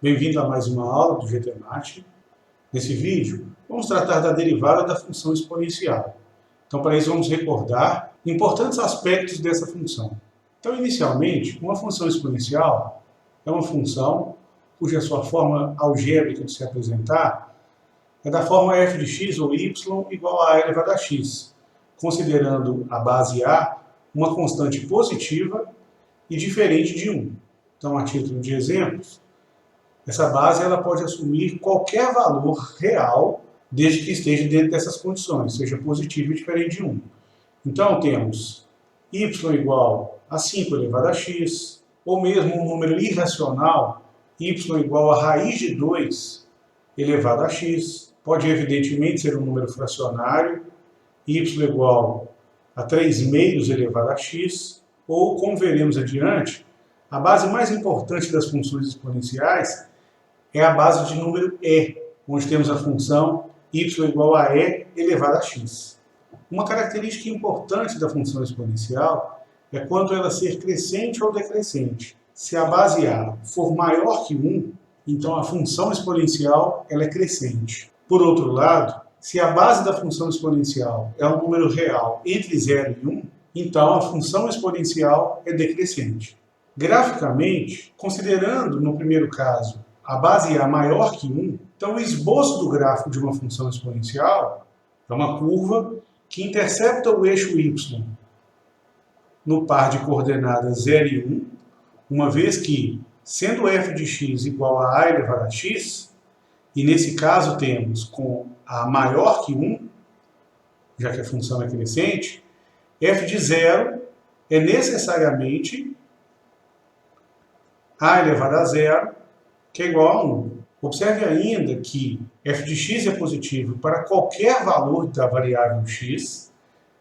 Bem-vindo a mais uma aula do GTMath. Nesse vídeo, vamos tratar da derivada da função exponencial. Então, para isso, vamos recordar importantes aspectos dessa função. Então, inicialmente, uma função exponencial é uma função cuja sua forma algébrica de se apresentar é da forma f de x ou y igual a elevado a x, considerando a base a uma constante positiva e diferente de 1. Então, a título de exemplos, essa base ela pode assumir qualquer valor real, desde que esteja dentro dessas condições, seja positivo e diferente de 1. Então, temos y igual a 5 elevado a x, ou mesmo um número irracional, y igual a raiz de 2 elevado a x. Pode, evidentemente, ser um número fracionário, y igual a 3 meios elevado a x, ou, como veremos adiante, a base mais importante das funções exponenciais é a base de número e, onde temos a função y igual a e elevado a x. Uma característica importante da função exponencial é quando ela ser crescente ou decrescente. Se a base a for maior que 1, então a função exponencial ela é crescente. Por outro lado, se a base da função exponencial é um número real entre 0 e 1, então a função exponencial é decrescente. Graficamente, considerando no primeiro caso a base a maior que 1, então o esboço do gráfico de uma função exponencial é uma curva que intercepta o eixo y no par de coordenadas 0 e 1, uma vez que, sendo f de x igual a elevado a x, e nesse caso temos com a maior que 1, já que a função é crescente, f de 0 é necessariamente a elevado a 0, que é igual a 1. Observe ainda que f de x é positivo para qualquer valor da variável x,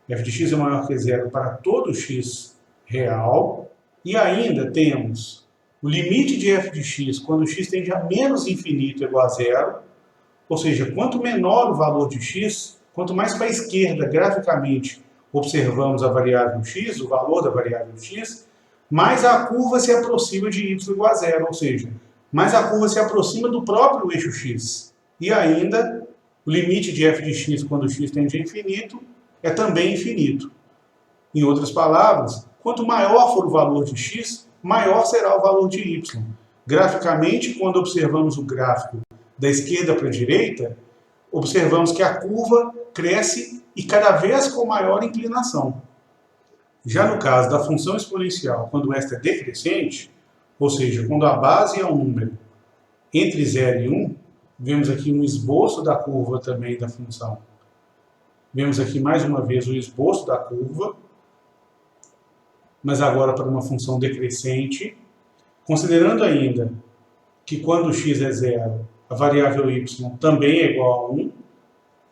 f de x é maior que 0 para todo x real, e ainda temos o limite de f de x quando x tende a menos infinito igual a 0, ou seja, quanto menor o valor de x, quanto mais para a esquerda graficamente observamos a variável x, o valor da variável x, mais a curva se aproxima de y igual a 0, ou seja, mais a curva se aproxima do próprio eixo x. E ainda, o limite de f de x quando x tende a infinito é também infinito. Em outras palavras, quanto maior for o valor de x, maior será o valor de y. Graficamente, quando observamos o gráfico da esquerda para a direita, observamos que a curva cresce e cada vez com maior inclinação. Já no caso da função exponencial, quando esta é decrescente, ou seja, quando a base é um número entre 0 e 1, vemos aqui um esboço da curva também da função. Vemos aqui mais uma vez o esboço da curva, mas agora para uma função decrescente, considerando ainda que quando x é 0, a variável y também é igual a 1,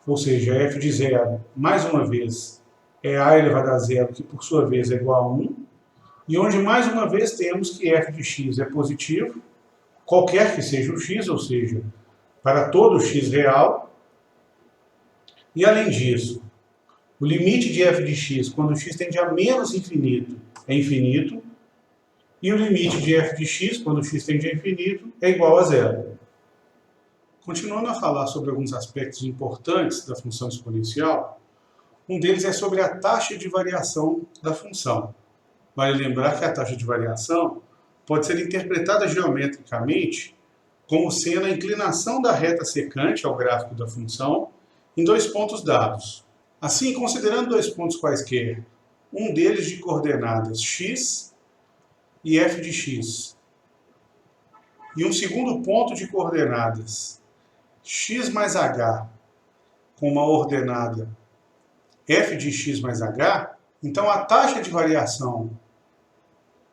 ou seja, f de 0, mais uma vez, é a elevado a 0, que por sua vez é igual a 1, e onde mais uma vez temos que f de x é positivo, qualquer que seja o x, ou seja, para todo x real. E além disso, o limite de f de x quando x tende a menos infinito é infinito, e o limite de f de x quando x tende a infinito é igual a 0. Continuando a falar sobre alguns aspectos importantes da função exponencial, um deles é sobre a taxa de variação da função. Vale lembrar que a taxa de variação pode ser interpretada geometricamente como sendo a inclinação da reta secante ao gráfico da função em dois pontos dados. Assim, considerando dois pontos quaisquer, um deles de coordenadas x e f de x, e um segundo ponto de coordenadas x mais h com uma ordenada f de x mais h, então a taxa de variação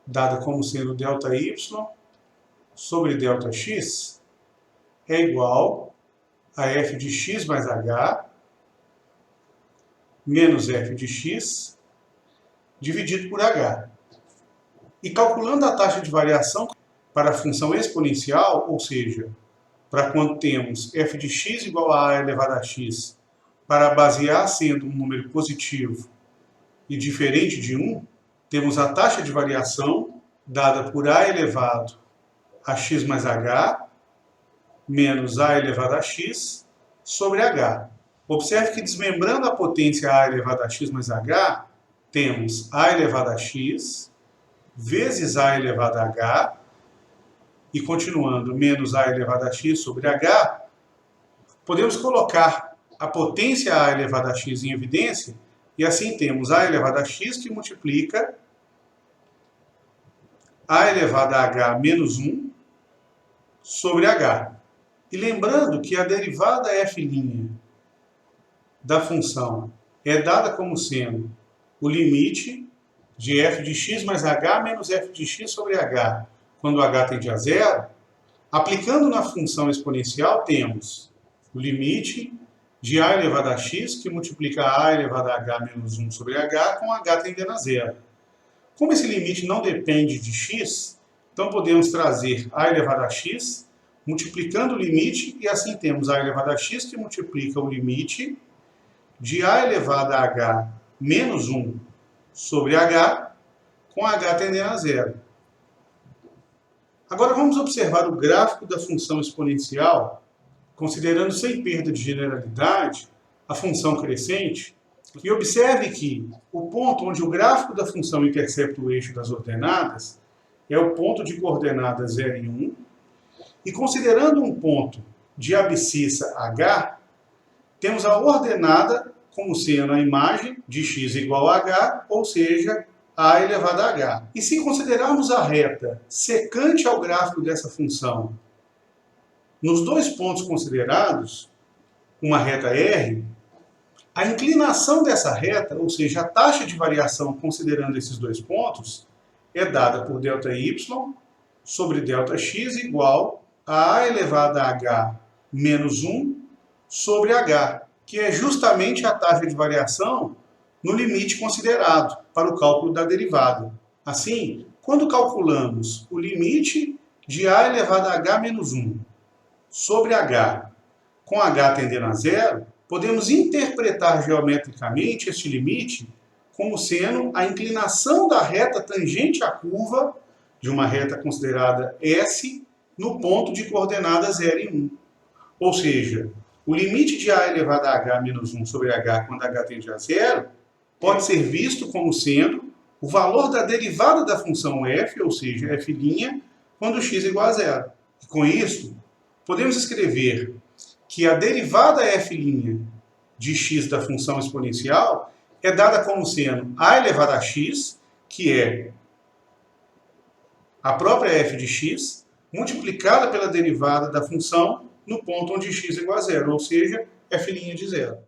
dada como sendo ΔY sobre ΔX é igual a f de x mais h menos f de x dividido por h. E calculando a taxa de variação para a função exponencial, ou seja, para quando temos f de x igual a elevado a x, para a base a sendo um número positivo e diferente de 1, temos a taxa de variação dada por a elevado a x mais h menos a elevado a x sobre h. Observe que desmembrando a potência a elevado a x mais h, temos a elevado a x vezes a elevado a h, e continuando, menos a elevado a x sobre h, podemos colocar a potência a elevado a x em evidência, e assim temos a elevado a x que multiplica a elevado a h menos 1 sobre h. E lembrando que a derivada f' da função é dada como sendo o limite de f de x mais h menos f de x sobre h, quando h tende a zero. Aplicando na função exponencial, temos o limite de a elevado a x, que multiplica a elevado a h menos 1 sobre h, com h tendendo a zero. Como esse limite não depende de x, então podemos trazer a elevado a x, multiplicando o limite, e assim temos a elevado a x que multiplica o limite de a elevado a h menos 1 sobre h, com h tendendo a zero. Agora vamos observar o gráfico da função exponencial, considerando sem perda de generalidade a função crescente, e observe que o ponto onde o gráfico da função intercepta o eixo das ordenadas é o ponto de coordenadas 0 e 1, e considerando um ponto de abscissa h, temos a ordenada como sendo a imagem de x igual a h, ou seja, a elevado a h. E se considerarmos a reta secante ao gráfico dessa função, nos dois pontos considerados, uma reta R, a inclinação dessa reta, ou seja, a taxa de variação considerando esses dois pontos, é dada por ΔY sobre ΔX igual a a elevado a h menos 1 sobre h, que é justamente a taxa de variação no limite considerado para o cálculo da derivada. Assim, quando calculamos o limite de a elevado a h menos 1 sobre h com h tendendo a zero, podemos interpretar geometricamente este limite como sendo a inclinação da reta tangente à curva de uma reta considerada S no ponto de coordenadas 0 e 1. Ou seja, o limite de a elevado a h menos 1 sobre h quando h tende a zero pode ser visto como sendo o valor da derivada da função f, ou seja, f', quando x é igual a zero. E com isso, podemos escrever que a derivada f' de x da função exponencial é dada como sendo a elevado a x, que é a própria f de x, multiplicada pela derivada da função no ponto onde x é igual a zero, ou seja, f' de zero.